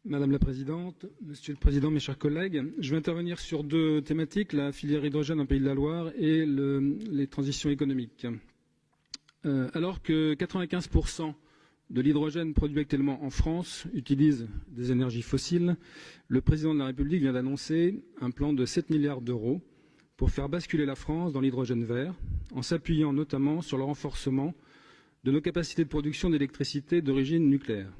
Madame la Présidente, Monsieur le Président, mes chers collègues, je vais intervenir sur deux thématiques, la filière hydrogène en Pays de la Loire et les transitions économiques. Alors que 95% de l'hydrogène produit actuellement en France utilise des énergies fossiles, le Président de la République vient d'annoncer un plan de 7 milliards d'euros pour faire basculer la France dans l'hydrogène vert, en s'appuyant notamment sur le renforcement de nos capacités de production d'électricité d'origine nucléaire.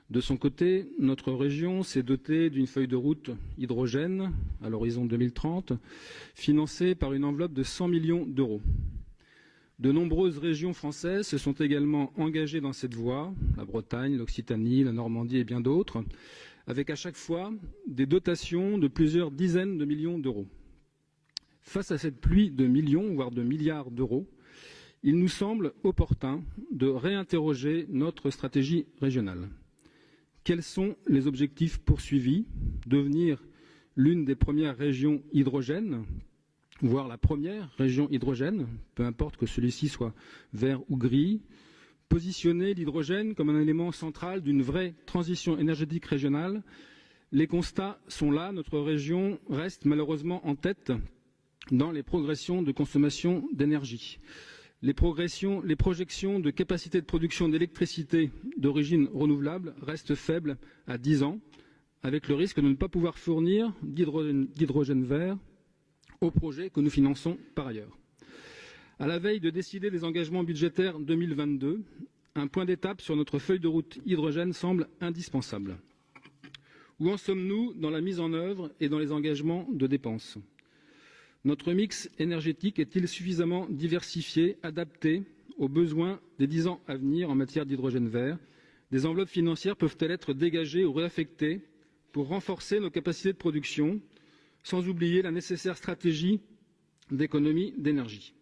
De son côté, notre région s'est dotée d'une feuille de route hydrogène à l'horizon 2030, financée par une enveloppe de 100 millions d'euros. De nombreuses régions françaises se sont également engagées dans cette voie, la Bretagne, l'Occitanie, la Normandie et bien d'autres, avec à chaque fois des dotations de plusieurs dizaines de millions d'euros. Face à cette pluie de millions, voire de milliards d'euros, il nous semble opportun de réinterroger notre stratégie régionale. Quels sont les objectifs poursuivis? Devenir l'une des premières régions hydrogène, voire la première région hydrogène, peu importe que celui-ci soit vert ou gris. Positionner l'hydrogène comme un élément central d'une vraie transition énergétique régionale. Les constats sont là, notre région reste malheureusement en tête dans les progressions de consommation d'énergie. Les projections de capacité de production d'électricité d'origine renouvelable restent faibles à 10 ans, avec le risque de ne pas pouvoir fournir d'hydrogène vert aux projets que nous finançons par ailleurs. À la veille de décider des engagements budgétaires 2022, un point d'étape sur notre feuille de route hydrogène semble indispensable. Où en sommes-nous dans la mise en œuvre et dans les engagements de dépenses? Notre mix énergétique est-il suffisamment diversifié, adapté aux besoins des 10 ans à venir en matière d'hydrogène vert? Des enveloppes financières peuvent-elles être dégagées ou réaffectées pour renforcer nos capacités de production, sans oublier la nécessaire stratégie d'économie d'énergie?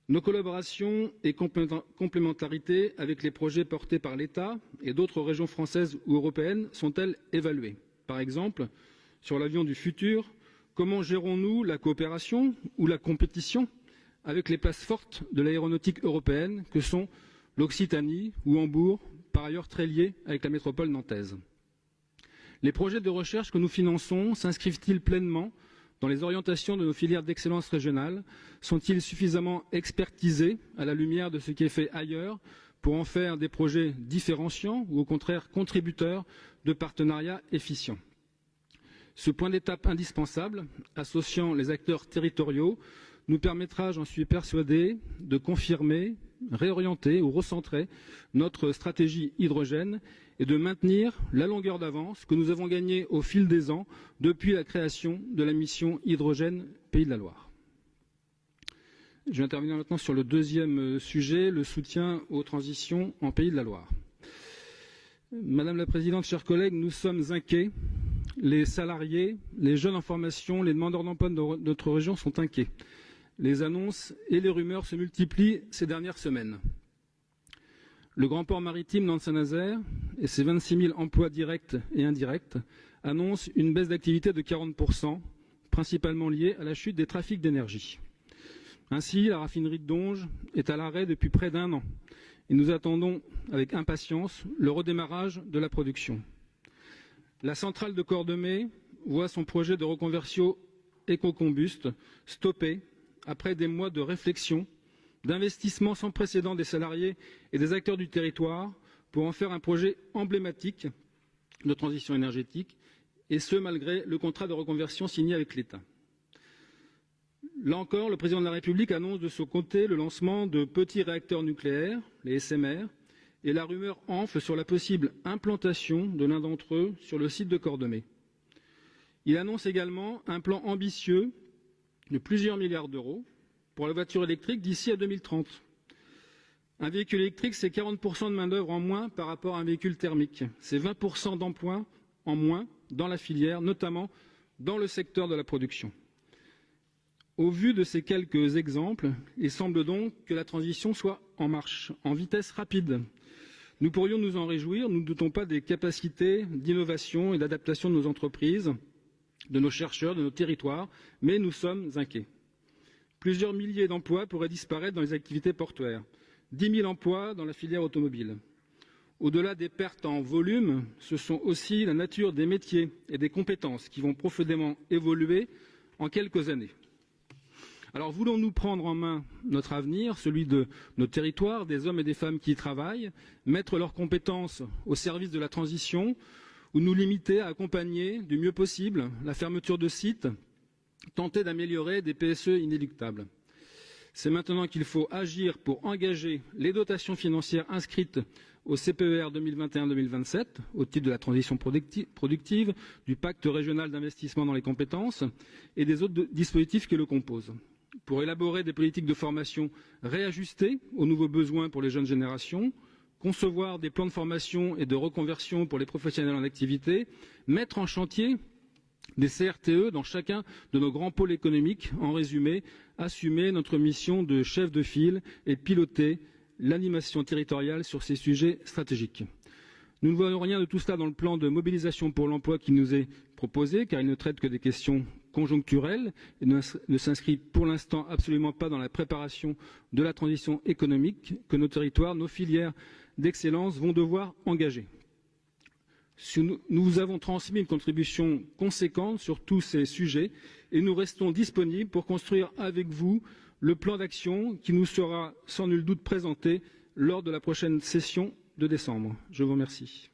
Nos collaborations et complémentarités avec les projets portés par l'État et d'autres régions françaises ou européennes sont-elles évaluées? Par exemple, sur l'avion du futur, comment gérons-nous la coopération ou la compétition avec les places fortes de l'aéronautique européenne que sont l'Occitanie ou Hambourg, par ailleurs très liés avec la métropole nantaise? Les projets de recherche que nous finançons s'inscrivent-ils pleinement dans les orientations de nos filières d'excellence régionale? Sont-ils suffisamment expertisés à la lumière de ce qui est fait ailleurs pour en faire des projets différenciants ou au contraire contributeurs de partenariats efficients? Ce point d'étape indispensable, associant les acteurs territoriaux, nous permettra, j'en suis persuadé, de confirmer, réorienter ou recentrer notre stratégie hydrogène et de maintenir la longueur d'avance que nous avons gagnée au fil des ans depuis la création de la mission hydrogène Pays de la Loire. Je vais intervenir maintenant sur le deuxième sujet, le soutien aux transitions en Pays de la Loire. Madame la Présidente, chers collègues, nous sommes inquiets. Les salariés, les jeunes en formation, les demandeurs d'emploi de notre région sont inquiets. Les annonces et les rumeurs se multiplient ces dernières semaines. Le grand port maritime Nantes-Saint-Nazaire et ses 26 000 emplois directs et indirects annoncent une baisse d'activité de 40%, principalement liée à la chute des trafics d'énergie. Ainsi, la raffinerie de Donges est à l'arrêt depuis près d'1 an et nous attendons avec impatience le redémarrage de la production. La centrale de Cordemais voit son projet de reconversion éco-combuste stoppé après des mois de réflexion, d'investissement sans précédent des salariés et des acteurs du territoire pour en faire un projet emblématique de transition énergétique, et ce malgré le contrat de reconversion signé avec l'État. Là encore, le président de la République annonce de son côté le lancement de petits réacteurs nucléaires, les SMR, et la rumeur enfle sur la possible implantation de l'un d'entre eux sur le site de Cordemais. Il annonce également un plan ambitieux de plusieurs milliards d'euros pour la voiture électrique d'ici à 2030. Un véhicule électrique, c'est 40% de main-d'œuvre en moins par rapport à un véhicule thermique. C'est 20% d'emplois en moins dans la filière, notamment dans le secteur de la production. Au vu de ces quelques exemples, il semble donc que la transition soit en marche, en vitesse rapide. Nous pourrions nous en réjouir, nous ne doutons pas des capacités d'innovation et d'adaptation de nos entreprises, de nos chercheurs, de nos territoires, mais nous sommes inquiets. Plusieurs milliers d'emplois pourraient disparaître dans les activités portuaires, 10 000 emplois dans la filière automobile. Au-delà des pertes en volume, ce sont aussi la nature des métiers et des compétences qui vont profondément évoluer en quelques années. Alors, voulons-nous prendre en main notre avenir, celui de nos territoires, des hommes et des femmes qui y travaillent, mettre leurs compétences au service de la transition, ou nous limiter à accompagner du mieux possible la fermeture de sites, tenter d'améliorer des PSE inéluctables? C'est maintenant qu'il faut agir pour engager les dotations financières inscrites au CPER 2021-2027, au titre de la transition productive, du pacte régional d'investissement dans les compétences et des autres dispositifs qui le composent, pour élaborer des politiques de formation réajustées aux nouveaux besoins pour les jeunes générations, concevoir des plans de formation et de reconversion pour les professionnels en activité, mettre en chantier des CRTE dans chacun de nos grands pôles économiques. En résumé, assumer notre mission de chef de file et piloter l'animation territoriale sur ces sujets stratégiques. Nous ne voyons rien de tout cela dans le plan de mobilisation pour l'emploi qui nous est proposé, car il ne traite que des questions conjoncturelles et ne s'inscrit pour l'instant absolument pas dans la préparation de la transition économique que nos territoires, nos filières d'excellence vont devoir engager. Nous vous avons transmis une contribution conséquente sur tous ces sujets et nous restons disponibles pour construire avec vous le plan d'action qui nous sera sans nul doute présenté lors de la prochaine session de décembre. Je vous remercie.